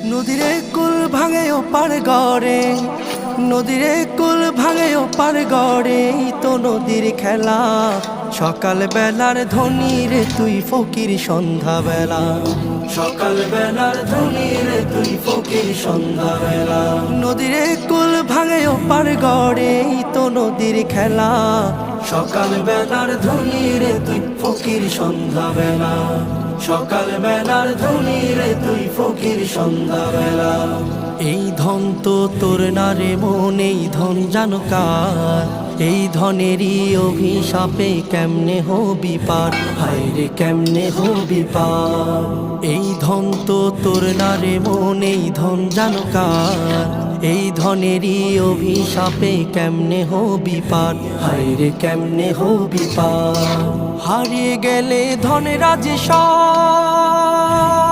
নদীরে কুল ভাঙে ও পার গড়ে, নদীরে কুল ভাঙে ও পার গড়ে, তো নদীর খেলা। সকাল বেলার ধনী রে তুই ফকির সন্ধ্যা বেলা, সকাল বেলার ধনী রে তুই ফকির সন্ধ্যা বেলা। নদীরে কুল ভাঙে ও পার গড়ে, তো নদীর খেলা। সকাল বেলার ধনী রে তুই ফকির সন্ধ্যা বেলা, সকাল বেলার ধনী রে তুই ফকির সন্ধ্যা বেলা। এই ধন তো তোর না রে মন, এই ধন জানো কার? এই ধনেরই অভিশাপে কেমনে হবি পার, হায় রে কেমনে হবি পার। এই ধন তো তোর না রে মন, এই ধন জানো কার? এই ধনেরই অভিশাপে কেমনে হবি পার, হায় রে কেমনে হবি পার। হারিয়ে গেলে ধনেরা যে সব,